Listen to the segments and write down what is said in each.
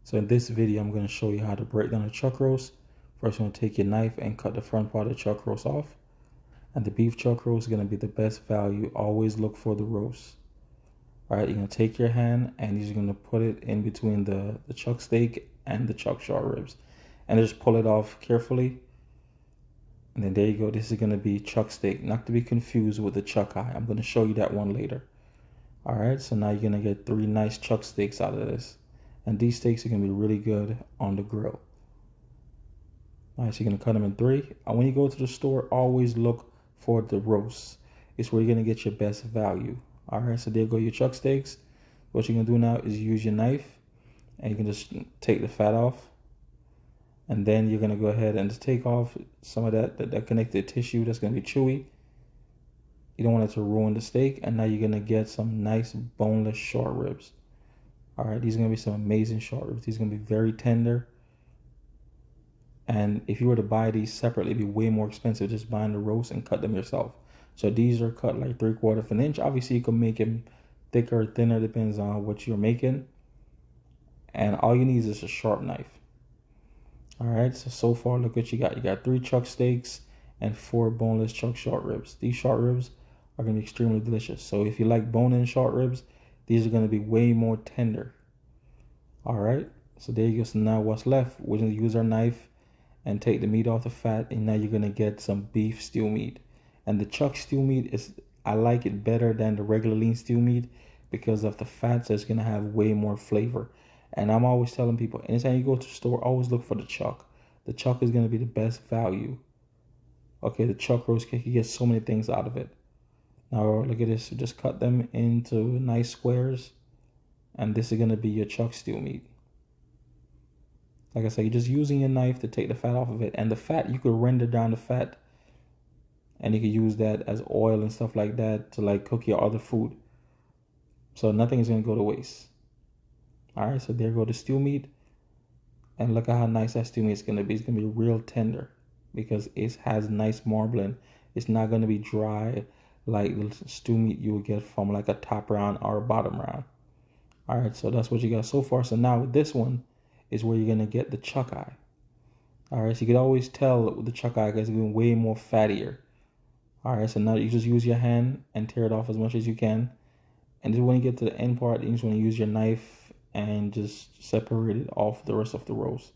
So in this video, I'm going to show you how to break down a chuck roast. First, you're going to take your knife and cut the front part of the chuck roast off. And the beef chuck roast is going to be the best value. Always look for the roast. All right, you're going to take your hand and you're going to put it in between the chuck steak and the chuck short ribs. And just pull it off carefully. And then there you go. This is going to be chuck steak, not to be confused with the chuck eye. I'm going to show you that one later. All right, so now you're going to get 3 nice chuck steaks out of this. And these steaks are going to be really good on the grill. All right, so you're going to cut them in 3. And when you go to the store, always look for the roast. It's where you're going to get your best value. All right, so there go your chuck steaks. What you're going to do now is use your knife. And you can just take the fat off. And then you're going to go ahead and just take off some of that connective tissue that's going to be chewy. You don't want it to ruin the steak. And now you're going to get some nice boneless short ribs. All right, these are going to be some amazing short ribs. These are going to be very tender. And if you were to buy these separately, it'd be way more expensive just buying the roast and cut them yourself. So these are cut like 3/4 of an inch. Obviously, you can make them thicker or thinner, depends on what you're making. And all you need is a sharp knife. All right, so far, look what you got. You got 3 chuck steaks and 4 boneless chuck short ribs. These short ribs are going to be extremely delicious. So if you like bone-in short ribs, these are going to be way more tender. All right, so there you go. So now what's left? We're going to use our knife and take the meat off the fat. And now you're going to get some beef stew meat. And the chuck stew meat, I like it better than the regular lean stew meat because of the fat, so it's going to have way more flavor. And I'm always telling people, anytime you go to the store, always look for the chuck. The chuck is going to be the best value. Okay, the chuck roast cake, you get so many things out of it. Now look at this, just cut them into nice squares. And this is going to be your chuck stew meat. Like I said, you're just using your knife to take the fat off of it. And the fat, you could render down the fat. And you could use that as oil and stuff like that to like cook your other food. So nothing is going to go to waste. All right, so there go the stew meat. And look at how nice that stew meat is going to be. It's going to be real tender because it has nice marbling. It's not going to be dry like the stew meat you would get from like a top round or a bottom round. All right, so that's what you got so far. So now with this one is where you're going to get the chuck eye. All right, so you can always tell with the chuck eye because it's going to be way more fattier. All right, so now you just use your hand and tear it off as much as you can. And then when you get to the end part, you just want to use your knife and just separate it off the rest of the roast.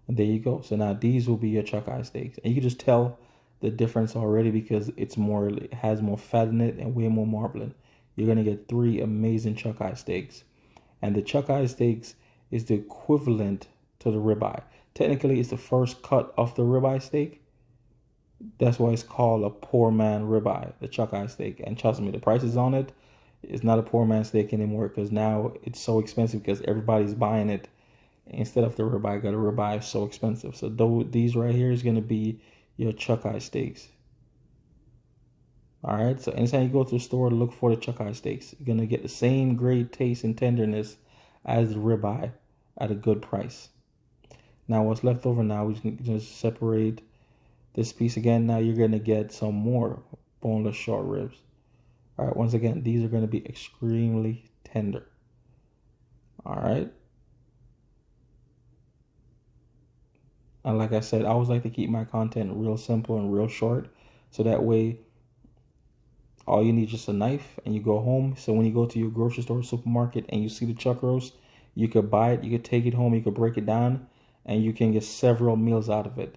And there you go. So now these will be your chuck eye steaks. And you can just tell the difference already because it has more fat in it and way more marbling. You're going to get 3 amazing chuck eye steaks. And the chuck eye steaks is the equivalent to the ribeye. Technically, it's the first cut of the ribeye steak. That's why it's called a poor man ribeye, the chuck eye steak. And trust me, the prices on it, it's not a poor man steak anymore because now it's so expensive because everybody's buying it. Instead of the ribeye, got a ribeye so expensive. So these right here is going to be your chuck eye steaks. All right, so anytime you go to the store, look for the chuck eye steaks. You're going to get the same great taste and tenderness as the ribeye at a good price. Now what's left over now, we can just separate this piece again. Now you're going to get some more boneless short ribs. All right, once again, these are going to be extremely tender. All right. And like I said, I always like to keep my content real simple and real short. So that way, all you need is just a knife and you go home. So when you go to your grocery store or supermarket and you see the chuck roast, you could buy it, you could take it home, you could break it down, and you can get several meals out of it.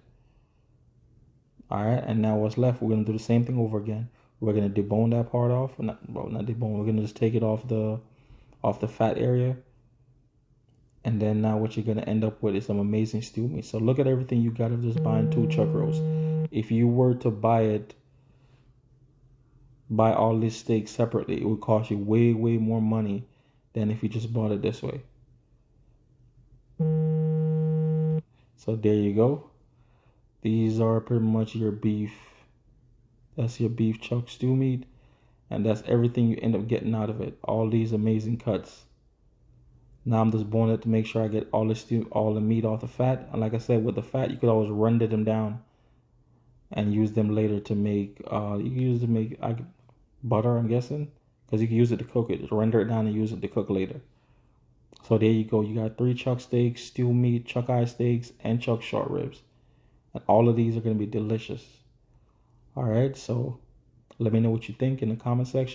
All right, and now what's left, we're going to do the same thing over again. We're going to debone that part off. Not debone. We're going to just take it off the fat area. And then now what you're going to end up with is some amazing stew meat. So look at everything you got of just buying 2 chuck roasts. If you were to buy all this steak separately, it would cost you way, way more money than if you just bought it this way. So there you go. These are pretty much your beef. That's your beef chuck stew meat. And that's everything you end up getting out of it. All these amazing cuts. Now I'm just boning it to make sure I get all the meat off the fat. And like I said, with the fat, you could always render them down and use them later to make, you can use it to make butter, I'm guessing. Because you can use it to cook it. Just render it down and use it to cook later. So there you go. You got 3 chuck steaks, stew meat, chuck eye steaks, and chuck short ribs. And all of these are going to be delicious. All right, so let me know what you think in the comment section.